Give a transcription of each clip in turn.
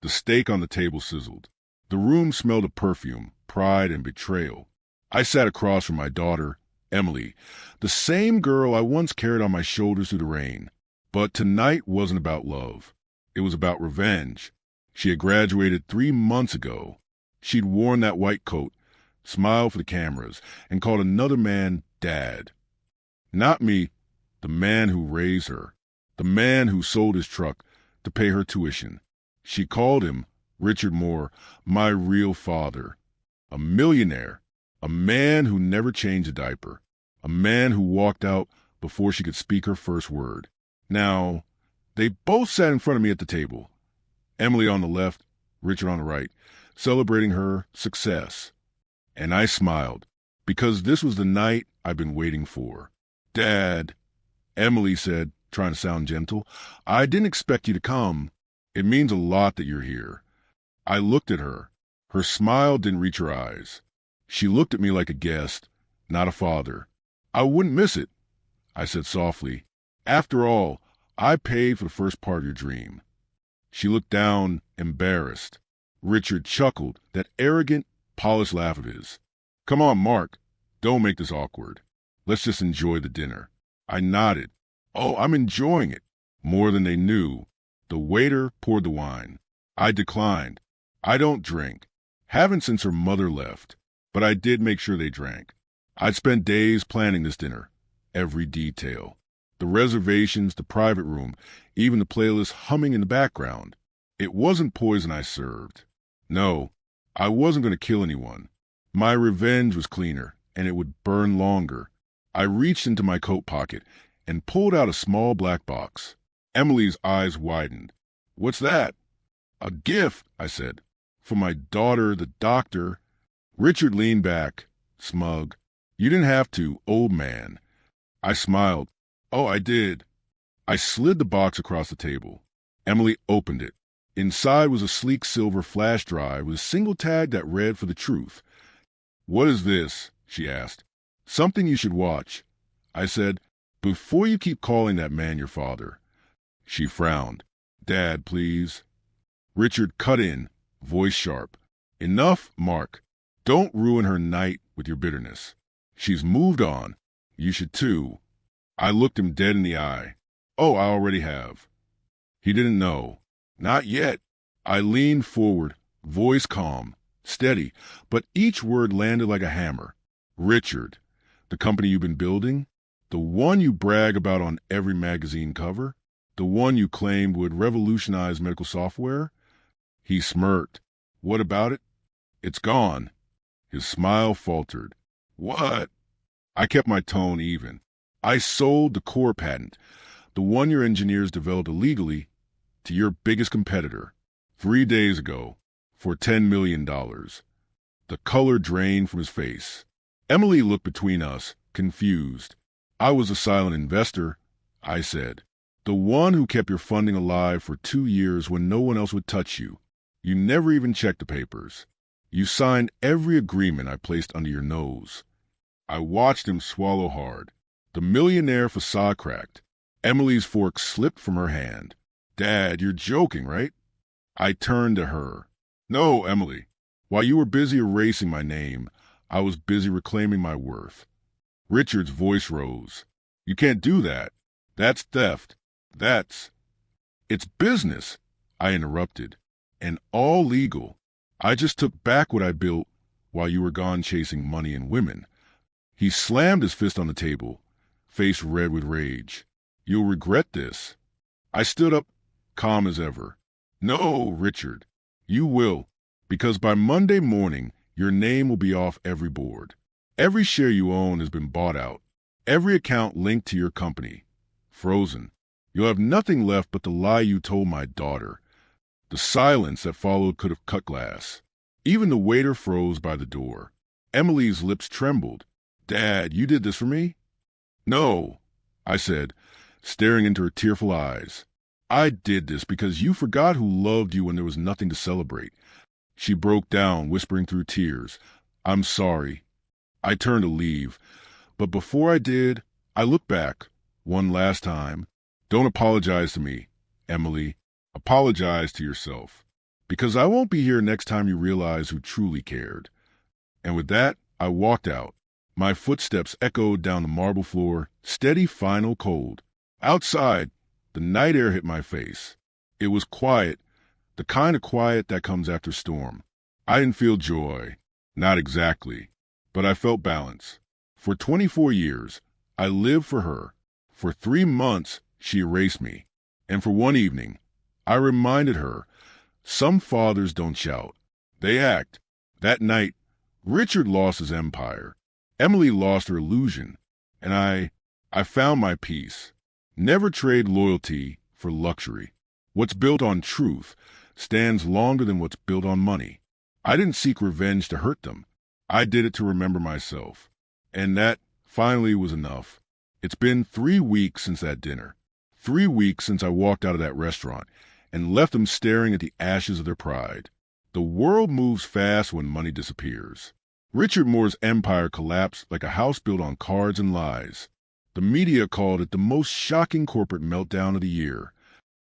The steak on the table sizzled. The room smelled of perfume, pride, and betrayal. I sat across from my daughter, Emily, the same girl I once carried on my shoulders through the rain. But tonight wasn't about love. It was about revenge. She had graduated 3 months ago. She'd worn that white coat, smiled for the cameras, and called another man Dad. Not me, the man who raised her, the man who sold his truck to pay her tuition. She called him, Richard Moore, my real father. A millionaire, a man who never changed a diaper, a man who walked out before she could speak her first word. Now, they both sat in front of me at the table, Emily on the left, Richard on the right, celebrating her success. And I smiled, because this was the night I'd been waiting for. Dad, Emily said, trying to sound gentle, I didn't expect you to come. It means a lot that you're here. I looked at her. Her smile didn't reach her eyes. She looked at me like a guest, not a father. I wouldn't miss it, I said softly. After all, I paid for the first part of your dream. She looked down, embarrassed. Richard chuckled, that arrogant, polished laugh of his. Come on, Mark. Don't make this awkward. Let's just enjoy the dinner. I nodded. Oh, I'm enjoying it. More than they knew. The waiter poured the wine. I declined. I don't drink. Haven't since her mother left. But I did make sure they drank. I'd spent days planning this dinner. Every detail. The reservations, the private room, even the playlist humming in the background. It wasn't poison I served. No, I wasn't going to kill anyone. My revenge was cleaner, and it would burn longer. I reached into my coat pocket and pulled out a small black box. Emily's eyes widened. What's that? A gift, I said. For my daughter, the doctor. Richard leaned back, smug. You didn't have to, old man. I smiled. Oh, I did. I slid the box across the table. Emily opened it. Inside was a sleek silver flash drive with a single tag that read for the truth. What is this? She asked. Something you should watch. I said, before you keep calling that man your father. She frowned. Dad, please. Richard cut in, voice sharp. Enough, Mark. Don't ruin her night with your bitterness. She's moved on. You should too. I looked him dead in the eye. Oh, I already have. He didn't know. Not yet. I leaned forward, voice calm, steady, but each word landed like a hammer. Richard, the company you've been building, the one you brag about on every magazine cover, the one you claimed would revolutionize medical software? He smirked. What about it? It's gone. His smile faltered. What? I kept my tone even. I sold the core patent, the one your engineers developed illegally, to your biggest competitor 3 days ago for $10 million. The color drained from his face. Emily looked between us, confused. I was a silent investor, I said. The one who kept your funding alive for 2 years when no one else would touch you. You never even checked the papers. You signed every agreement I placed under your nose. I watched him swallow hard. The Millionaire facade cracked. Emily's fork slipped from her hand. Dad, you're joking, right? I turned to her. No, Emily. While you were busy erasing my name, I was busy reclaiming my worth. Richard's voice rose. You can't do that. That's theft. It's business, I interrupted. And all legal. I just took back what I built while you were gone chasing money and women. He slammed his fist on the table, face red with rage. You'll regret this. I stood up, calm as ever. No, Richard, you will, because by Monday morning, your name will be off every board. Every share you own has been bought out. Every account linked to your company, frozen. You'll have nothing left but the lie you told my daughter. The silence that followed could have cut glass. Even the waiter froze by the door. Emily's lips trembled. Dad, you did this for me? No, I said, staring into her tearful eyes. I did this because you forgot who loved you when there was nothing to celebrate. She broke down, whispering through tears. I'm sorry. I turned to leave, but before I did, I looked back, one last time. Don't apologize to me, Emily. Apologize to yourself. because I won't be here next time you realize who truly cared. And with that, I walked out. My footsteps echoed down the marble floor, steady, final, cold. Outside, the night air hit my face. It was quiet, the kind of quiet that comes after storm. I didn't feel joy, not exactly, but I felt balance. For 24 years, I lived for her. For 3 months, she erased me. And for one evening, I reminded her, some fathers don't shout, they act. That night, Richard lost his empire. Emily lost her illusion. And I found my peace. Never trade loyalty for luxury. What's built on truth stands longer than what's built on money. I didn't seek revenge to hurt them. I did it to remember myself. And that, finally, was enough. It's been 3 weeks since that dinner. 3 weeks since I walked out of that restaurant and left them staring at the ashes of their pride. The world moves fast when money disappears. Richard Moore's empire collapsed like a house built on cards and lies. The media called it the most shocking corporate meltdown of the year.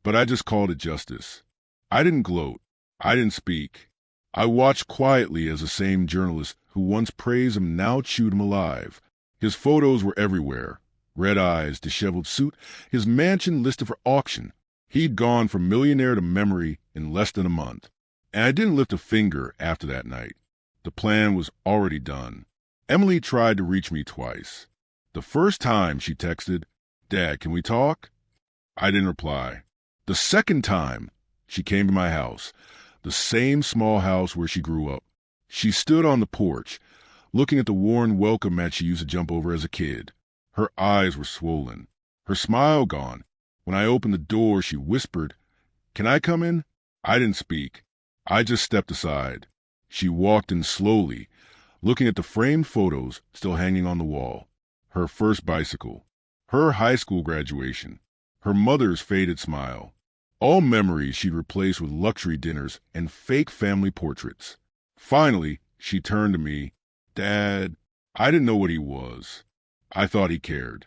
But I just called it justice. I didn't gloat. I didn't speak. I watched quietly as the same journalist who once praised him now chewed him alive. His photos were everywhere. Red eyes, disheveled suit, his mansion listed for auction. He'd gone from millionaire to memory in less than a month. And I didn't lift a finger after that night. The plan was already done. Emily tried to reach me twice. The first time she texted, "Dad, can we talk?" I didn't reply. The second time, she came to my house, the same small house where she grew up. She stood on the porch, looking at the worn welcome mat she used to jump over as a kid. Her eyes were swollen, her smile gone. When I opened the door, she whispered, "Can I come in?" I didn't speak. I just stepped aside. She walked in slowly, looking at the framed photos still hanging on the wall. Her first bicycle, her high school graduation, her mother's faded smile. All memories she'd replaced with luxury dinners and fake family portraits. Finally, she turned to me. "Dad," I didn't know what he was. I thought he cared.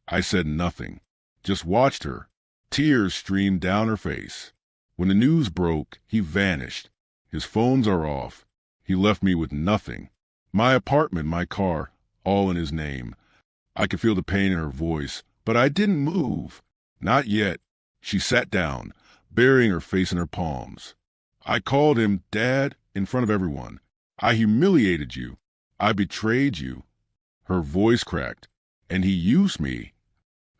I said nothing, just watched her. Tears streamed down her face. When the news broke, he vanished. His phones are off. He left me with nothing. My apartment, my car, all in his name. I could feel the pain in her voice, but I didn't move. Not yet. She sat down, burying her face in her palms. I called him Dad in front of everyone. I humiliated you. I betrayed you. Her voice cracked. And he used me.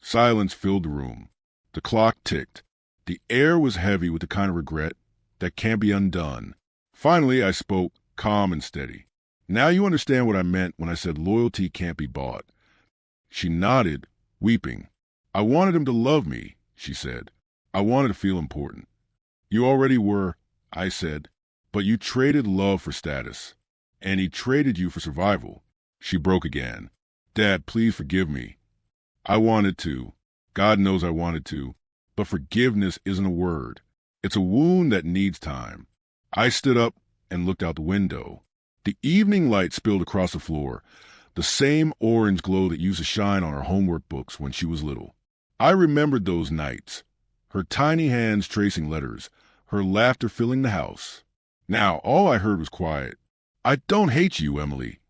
Silence filled the room. The clock ticked. The air was heavy with the kind of regret that can't be undone. Finally, I spoke, calm and steady. "Now you understand what I meant when I said loyalty can't be bought." She nodded, weeping. "I wanted him to love me," she said. "I wanted to feel important." "You already were," I said, "but you traded love for status. And he traded you for survival." She broke again. "Dad, please forgive me. I wanted to. God knows I wanted to. But forgiveness isn't a word. It's a wound that needs time." I stood up and looked out the window. The evening light spilled across the floor, the same orange glow that used to shine on her homework books when she was little. I remembered those nights, her tiny hands tracing letters, her laughter filling the house. Now all I heard was quiet. "I don't hate you, Emily,"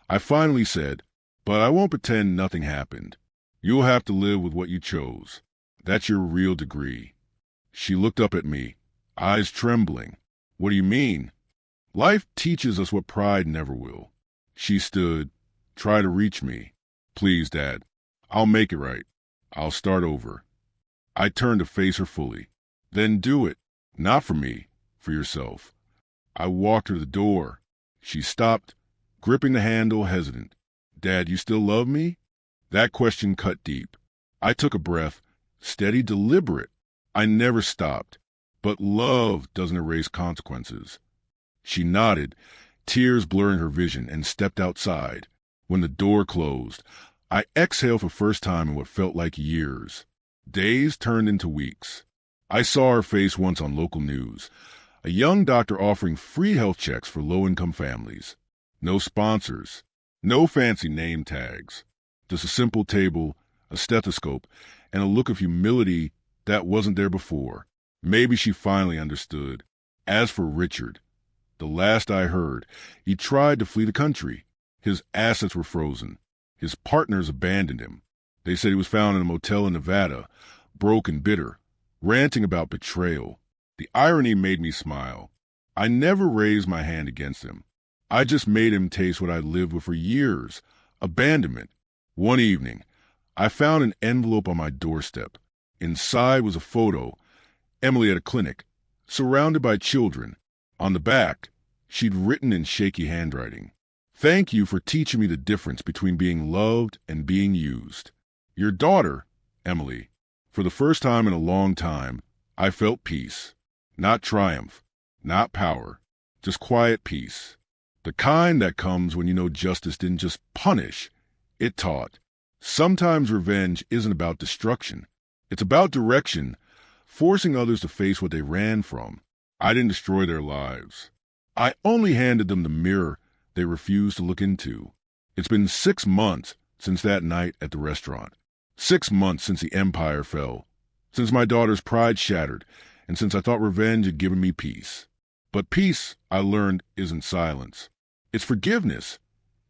I finally said, "but I won't pretend nothing happened. You'll have to live with what you chose. That's your real degree." She looked up at me, eyes trembling. "What do you mean?" "Life teaches us what pride never will." She stood, tried to reach me. "Please, Dad, I'll make it right. I'll start over." I turned to face her fully. "Then do it. Not for me, for yourself." I walked her to the door. She stopped, gripping the handle, hesitant. "Dad, you still love me?" That question cut deep. I took a breath, steady, deliberate. I never stopped. But love doesn't erase consequences. She nodded, tears blurring her vision, and stepped outside. When the door closed, I exhaled for the first time in what felt like years. Days turned into weeks. I saw her face once on local news. A young doctor offering free health checks for low-income families. No sponsors. No fancy name tags. Just a simple table, a stethoscope, and a look of humility that wasn't there before. Maybe she finally understood. As for Richard, the last I heard, he tried to flee the country. His assets were frozen. His partners abandoned him. They said he was found in a motel in Nevada, broke and bitter, ranting about betrayal. The irony made me smile. I never raised my hand against him. I just made him taste what I'd lived with for years, abandonment. One evening, I found an envelope on my doorstep. Inside was a photo, Emily at a clinic, surrounded by children. On the back, she'd written in shaky handwriting, "Thank you for teaching me the difference between being loved and being used. Your daughter, Emily." For the first time in a long time, I felt peace. Not triumph, not power, just quiet peace. The kind that comes when you know justice didn't just punish, it taught. Sometimes revenge isn't about destruction. It's about direction, forcing others to face what they ran from. I didn't destroy their lives. I only handed them the mirror they refused to look into. It's been 6 months since that night at the restaurant. 6 months since the empire fell, since my daughter's pride shattered, and since I thought revenge had given me peace. But peace, I learned, isn't silence. It's forgiveness,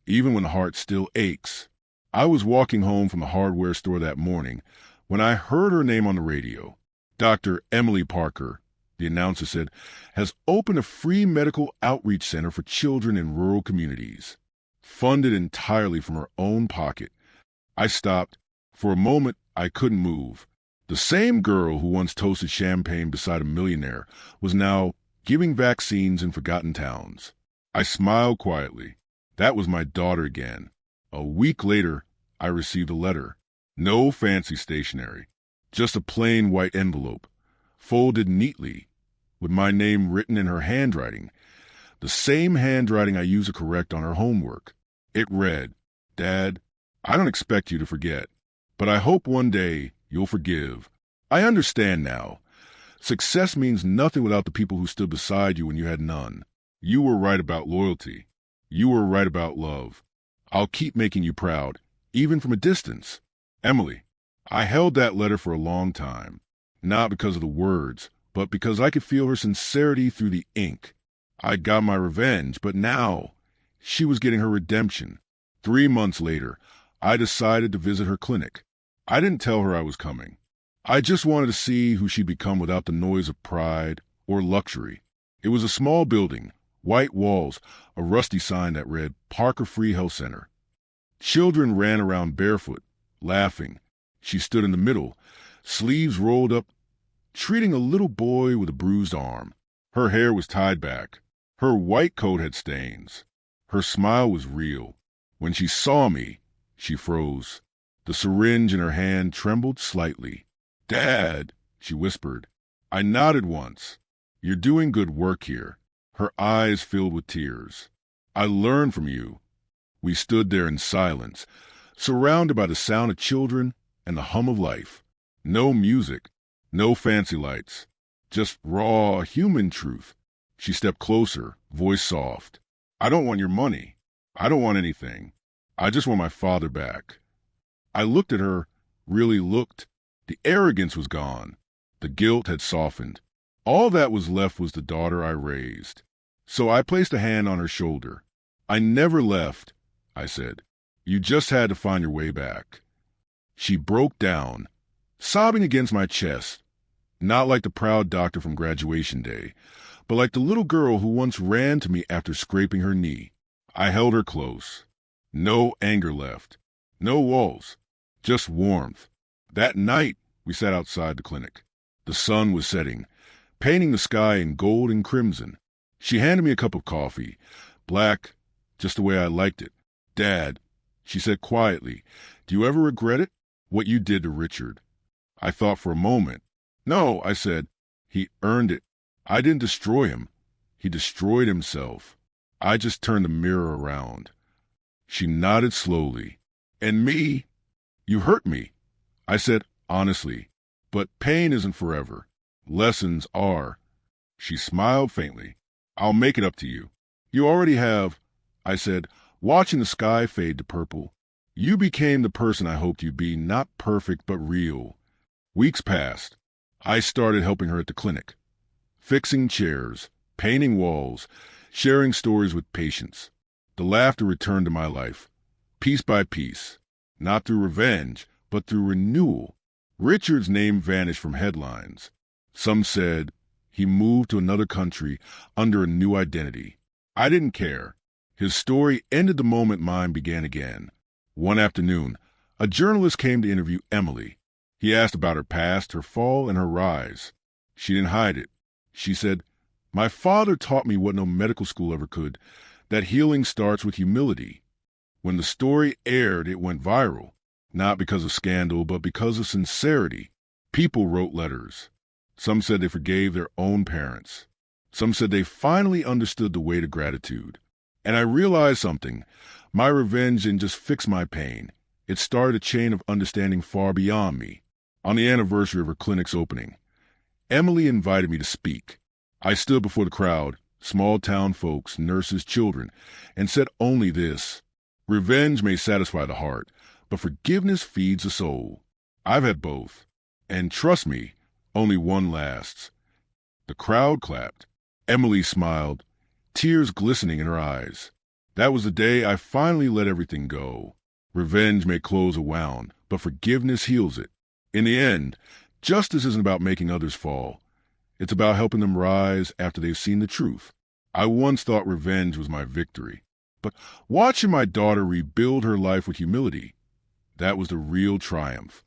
even when the heart still aches. I was walking home from the hardware store that morning when I heard her name on the radio. Dr. Emily Parker, the announcer said, has opened a free medical outreach center for children in rural communities, funded entirely from her own pocket. I stopped. For a moment, I couldn't move. The same girl who once toasted champagne beside a millionaire was now giving vaccines in forgotten towns. I smiled quietly. That was my daughter again. A week later, I received a letter. No fancy stationery, just a plain white envelope, folded neatly, with my name written in her handwriting, the same handwriting I used to correct on her homework. It read, "Dad, I don't expect you to forget, but I hope one day you'll forgive. I understand now. Success means nothing without the people who stood beside you when you had none. You were right about loyalty. You were right about love. I'll keep making you proud, even from a distance." Emily, I held that letter for a long time, not because of the words, but because I could feel her sincerity through the ink. I got my revenge, but now she was getting her redemption. 3 months later, I decided to visit her clinic. I didn't tell her I was coming. I just wanted to see who she'd become without the noise of pride or luxury. It was a small building, white walls, a rusty sign that read Parker Free Health Center. Children ran around barefoot, laughing. She stood in the middle, sleeves rolled up, treating a little boy with a bruised arm. Her hair was tied back. Her white coat had stains. Her smile was real. When she saw me, she froze. The syringe in her hand trembled slightly. "Dad," she whispered. I nodded once. "You're doing good work here." Her eyes filled with tears. "I learned from you." We stood there in silence, surrounded by the sound of children and the hum of life. No music, no fancy lights, just raw human truth. She stepped closer, voice soft. "I don't want your money. I don't want anything. I just want my father back." I looked at her, really looked. The arrogance was gone. The guilt had softened. All that was left was the daughter I raised. So I placed a hand on her shoulder. "I never left," I said. "You just had to find your way back." She broke down, sobbing against my chest, not like the proud doctor from graduation day, but like the little girl who once ran to me after scraping her knee. I held her close. No anger left. No walls. Just warmth. That night, we sat outside the clinic. The sun was setting, painting the sky in gold and crimson. She handed me a cup of coffee, black, just the way I liked it. "Dad," she said quietly, "do you ever regret it? What you did to Richard?" I thought for a moment. "No," I said. "He earned it. I didn't destroy him. He destroyed himself. I just turned the mirror around." She nodded slowly. "And me? You hurt me," I said honestly. "But pain isn't forever. Lessons are." She smiled faintly. "I'll make it up to you." "You already have," I said, watching the sky fade to purple. "You became the person I hoped you'd be, not perfect but real." Weeks passed. I started helping her at the clinic, fixing chairs, painting walls, sharing stories with patience. The laughter returned to my life, piece by piece, not through revenge, but through renewal. Richard's name vanished from headlines. Some said he moved to another country under a new identity. I didn't care. His story ended the moment mine began again. One afternoon, a journalist came to interview Emily. He asked about her past, her fall, and her rise. She didn't hide it. She said, "My father taught me what no medical school ever could, that healing starts with humility." When the story aired, it went viral, not because of scandal, but because of sincerity. People wrote letters. Some said they forgave their own parents. Some said they finally understood the weight of gratitude. And I realized something. My revenge didn't just fix my pain. It started a chain of understanding far beyond me. On the anniversary of her clinic's opening, Emily invited me to speak. I stood before the crowd, small town folks, nurses, children, and said only this: revenge may satisfy the heart, but forgiveness feeds the soul. I've had both. And trust me, only one lasts. The crowd clapped. Emily smiled, tears glistening in her eyes. That was the day I finally let everything go. Revenge may close a wound, but forgiveness heals it. In the end, justice isn't about making others fall. It's about helping them rise after they've seen the truth. I once thought revenge was my victory, but watching my daughter rebuild her life with humility, that was the real triumph.